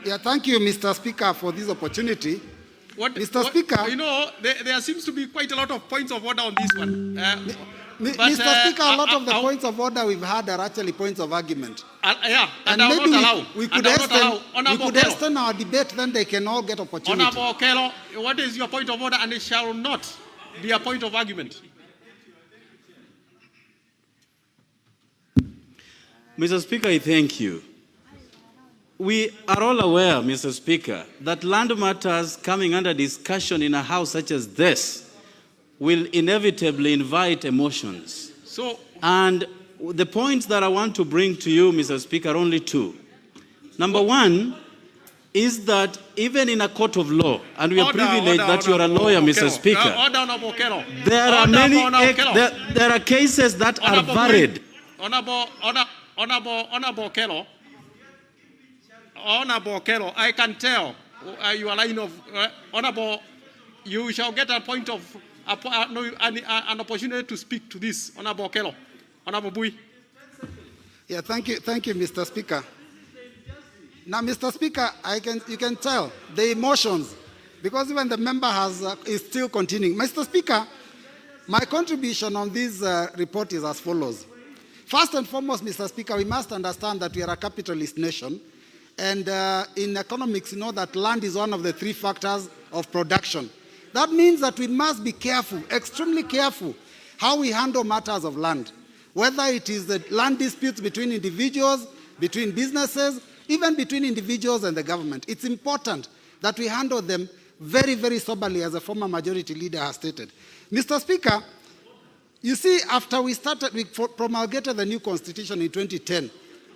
Yeah, thank you, Mr. Speaker, for this opportunity. Mr. Speaker, you know, there seems to be quite a lot of points of order on this one. Mr. Speaker, a lot of the points of order we've had are actually points of argument. Yeah, and maybe we could extend our debate, then they can all get opportunity. Honorable Okello, what is your point of order? And it shall not be a point of argument. Mr. Speaker, I thank you. We are all aware, Mr. Speaker, that land matters coming under discussion in a house such as this will inevitably invite emotions. And the points that I want to bring to you, Mr. Speaker, are only two. Number one is that even in a court of law, and we are privileged that you are a lawyer, Mr. Speaker, there are cases that are varied. Honorable Okello, I can tell you are line of honorable. You shall get a point of an opportunity to speak to this, Honorable Okello. Honorable Bui. Yeah, thank you, Mr. Speaker. Now, Mr. Speaker, you can tell the emotions because even the member is still continuing. Mr. Speaker, my contribution on this report is as follows. First and foremost, Mr. Speaker, we must understand that we are a capitalist nation. And in economics, you know that land is one of the three factors of production. That means that we must be careful, extremely careful, how we handle matters of land. Whether it is the land disputes between individuals, between businesses, even between individuals and the government. It's important that we handle them very, very soberly, as a former majority leader has stated. Mr. Speaker, you see, after we promulgated the new constitution in 2010,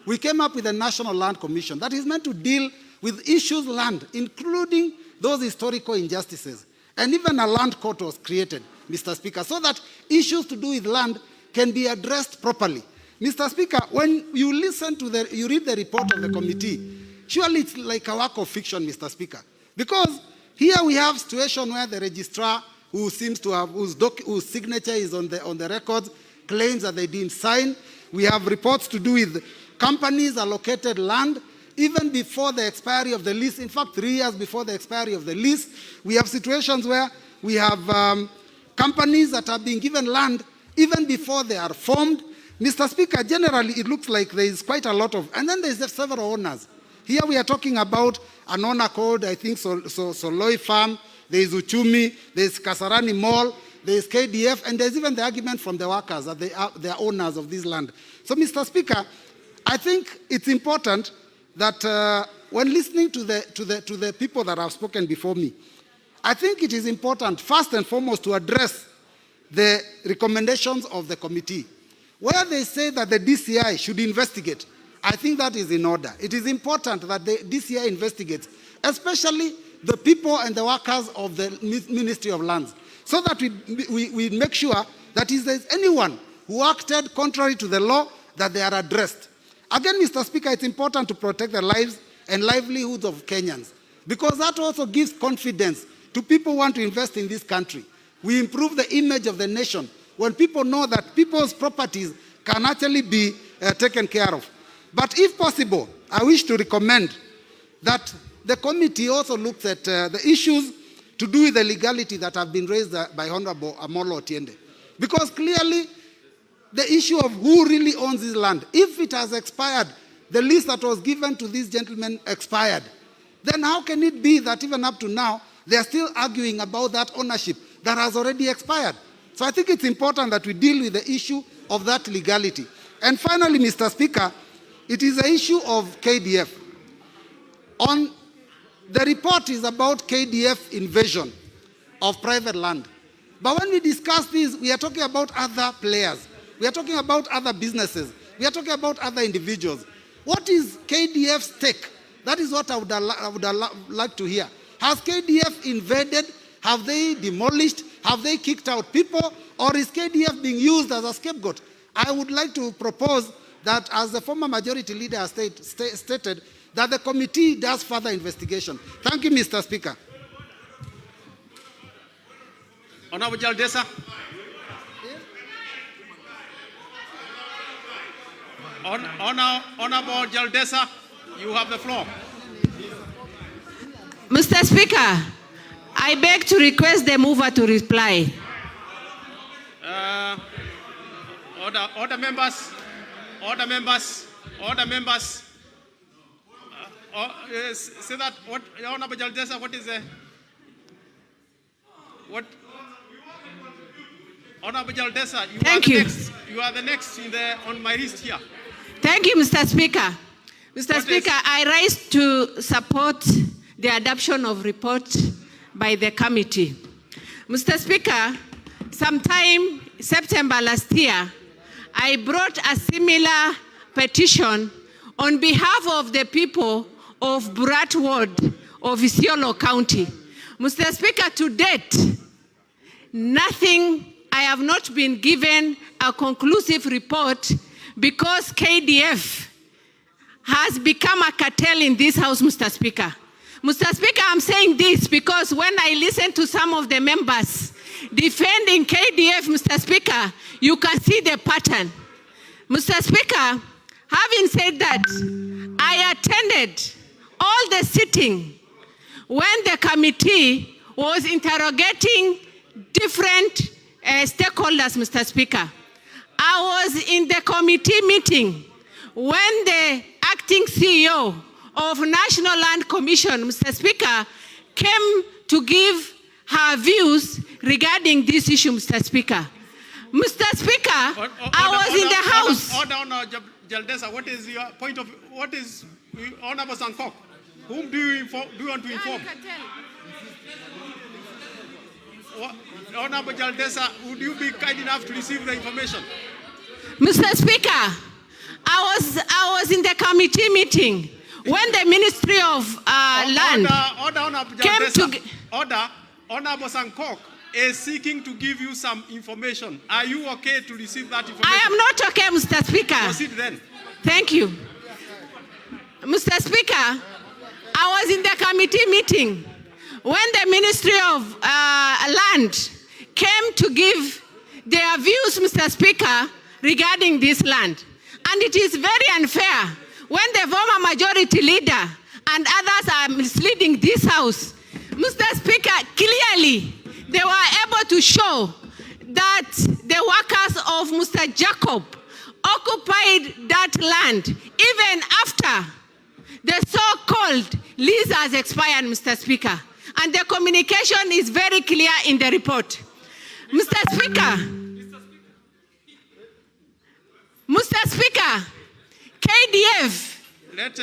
we came up with a National Land Commission that is meant to deal with issues land, including those historical injustices. And even a land court was created, Mr. Speaker, so that issues to do with land can be addressed properly. Mr. Speaker, when you listen to you read the report of the committee, surely it's like a work of fiction, Mr. Speaker. Because here we have a situation where the registrar, who seems to have, whose signature is on the records, claims that they didn't sign. We have reports to do with companies allocated land even before the expiry of the lease. In fact, 3 years before the expiry of the lease, we have situations where we have companies that are being given land even before they are formed. Mr. Speaker, generally it looks like there is quite a lot of, and then there's several owners. Here we are talking about an owner called, I think, Soloi Farm, there is Uchumi, there is Kasarani Mall, there is KDF, and there's even the argument from the workers that they are owners of this land. So, Mr. Speaker, I think it's important that when listening to the people that have spoken before me, I think it is important, first and foremost, to address the recommendations of the committee. Where they say that the DCI should investigate, I think that is in order. It is important that the DCI investigates, especially the people and the workers of the Ministry of Lands, so that we make sure that if there is anyone who acted contrary to the law, that they are addressed. Again, Mr. Speaker, it's important to protect the lives and livelihoods of Kenyans, because that also gives confidence to people who want to invest in this country. We improve the image of the nation when people know that people's properties can actually be taken care of. But if possible, I wish to recommend that the committee also looks at the issues to do with the legality that have been raised by Honorable Amolo Otiende. Because clearly, the issue of who really owns this land, if it has expired, the list that was given to these gentlemen expired, then how can it be that even up to now, they are still arguing about that ownership that has already expired? So I think it's important that we deal with the issue of that legality. And finally, Mr. Speaker, it is the issue of KDF. The report is about KDF invasion of private land. But when we discuss this, we are talking about other players. We are talking about other businesses. We are talking about other individuals. What is KDF's stake? That is what I would like to hear. Has KDF invaded? Have they demolished? Have they kicked out people? Or is KDF being used as a scapegoat? I would like to propose that, as the former majority leader has stated, that the committee does further investigation. Thank you, Mr. Speaker. Honorable Jaldesa. Honorable Jaldesa, you have the floor. Mr. Speaker, I beg to request the mover to reply. Order members. Say that, what, Honorable Jaldesa, what is the... What? Honorable Jaldesa, you are the next on my list here. Thank you, Mr. Speaker. Mr. Speaker, I rise to support the adoption of report by the committee. Mr. Speaker, sometime September last year, I brought a similar petition on behalf of the people of Burat Ward of Isiolo County. Mr. Speaker, to date, I have not been given a conclusive report because KDF has become a cartel in this house, Mr. Speaker. Mr. Speaker, I'm saying this because when I listen to some of the members defending KDF, Mr. Speaker, you can see the pattern. Mr. Speaker, having said that, I attended all the sitting when the committee was interrogating different stakeholders, Mr. Speaker. I was in the committee meeting when the acting CEO of National Land Commission, Mr. Speaker, came to give her views regarding this issue, Mr. Speaker. Mr. Speaker, I was in the House. Order, Jaldesa, what is your point of, what is, Honorable Sankok, whom do you want to inform? Honorable Jaldesa, would you be kind enough to receive the information? Mr. Speaker, I was in the committee meeting when the Ministry of Land came to... Honorable Sankok is seeking to give you some information. Are you okay to receive that information? I am not okay, Mr. Speaker. Proceed then. Thank you. Mr. Speaker, I was in the committee meeting when the Ministry of Land came to give their views, Mr. Speaker, regarding this land. And it is very unfair when the former majority leader and others are misleading this house. Mr. Speaker, clearly they were able to show that the workers of Mr. Jacob occupied that land even after the so-called lease has expired, Mr. Speaker. And the communication is very clear in the report. Mr. Speaker, KDF. Let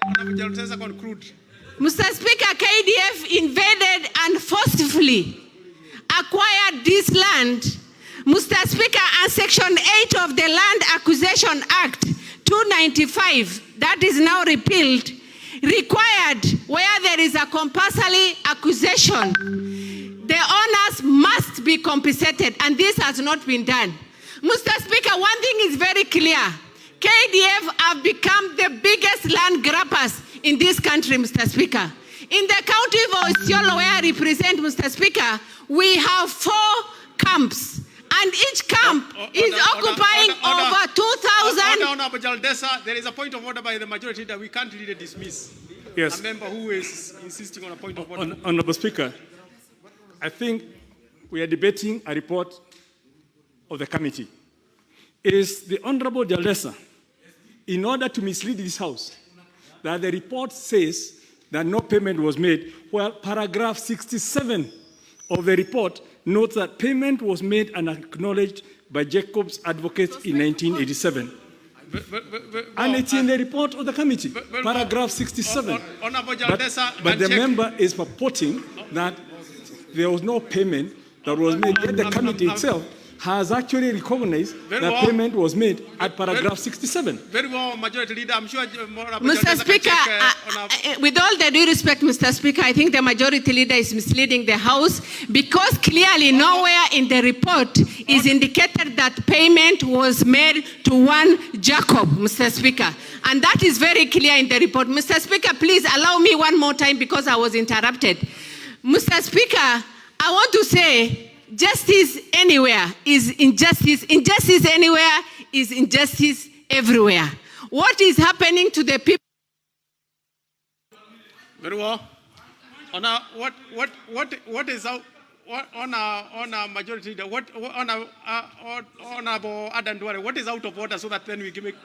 Honorable Jaldesa conclude. Mr. Speaker, KDF invaded and forcefully acquired this land. Mr. Speaker, and Section 8 of the Land Acquisition Act 295, that is now repealed, required where there is a compulsory acquisition, the owners must be compensated, and this has not been done. Mr. Speaker, one thing is very clear. KDF have become the biggest land grabbers in this country, Mr. Speaker. In the county of Isiolo, where I represent, Mr. Speaker, we have 4 camps, and each camp is occupying over 2,000. Honorable Jaldesa, there is a point of order by the majority that we can't really dismiss. Yes. a member who is insisting on a point of order. Honorable Speaker, I think we are debating a report of the committee. Is the Honorable Jalesa, in order to mislead this House, that the report says that no payment was made, well, paragraph 67 of the report notes that payment was made and acknowledged by Jacob's advocates in 1987. And it's in the report of the committee, paragraph 67. But the member is purporting that there was no payment that was made, yet the committee itself has actually recognized that payment was made at paragraph 67. Very well, Majority Leader. I'm sure Mr. Speaker, with all the due respect, Mr. Speaker, I think the Majority Leader is misleading the House because clearly nowhere in the report is indicated that payment was made to one Jacob, Mr. Speaker. And that is very clear in the report. Mr. Speaker, please allow me one more time because I was interrupted. Mr. Speaker, I want to say, justice anywhere is injustice. Injustice anywhere is injustice everywhere. What is happening to the people? Very well. What is out on our majority leader? What on our Adam Duare? What is out of order so that then we can make.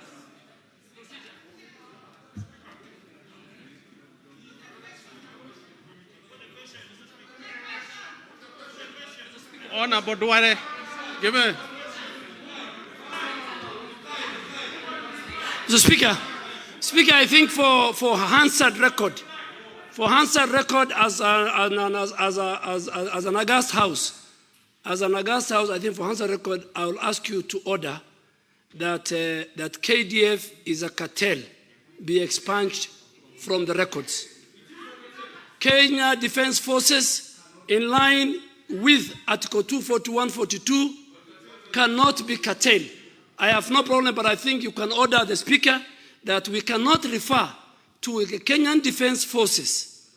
Honorable Duare, give me. Mr. Speaker, I think for Hansard record, as an august house, I think for Hansard record, I will ask you to order that that KDF is a cartel be expunged from the records. Kenya Defense Forces, in line with Article 241-42, cannot be cartel. I have no problem, but I think you can order the Speaker that we cannot refer to the Kenyan Defense Forces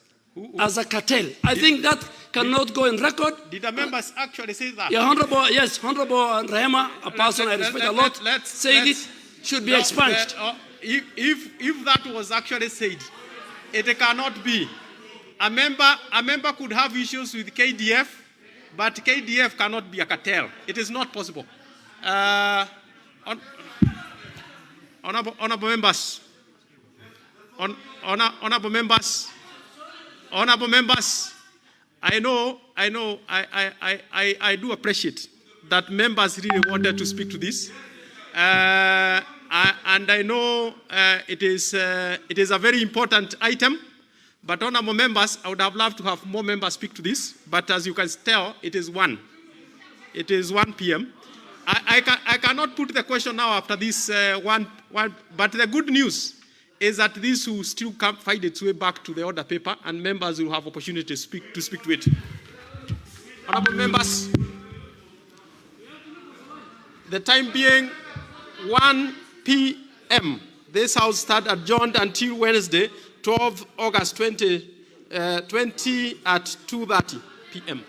as a cartel. I think that cannot go in record. Did the members actually say that? Yeah, Honorable Rehema, a person I respect a lot, said it should be expunged. If that was actually said, it cannot be. A member could have issues with KDF, but KDF cannot be a cartel. It is not possible. Honorable members, honorable members, I do appreciate that members really wanted to speak to this, and I know it is a very important item. But honorable members, I would have loved to have more members speak to this. But as you can tell, it is 1. It is 1 p.m. I cannot put the question now after this one. But the good news is that this will still find its way back to the order paper, and members will have opportunity to speak to it. Honorable members, the time being 1 p.m. This House starts adjourned until Wednesday, 12 August 2020 at 2:30 p.m.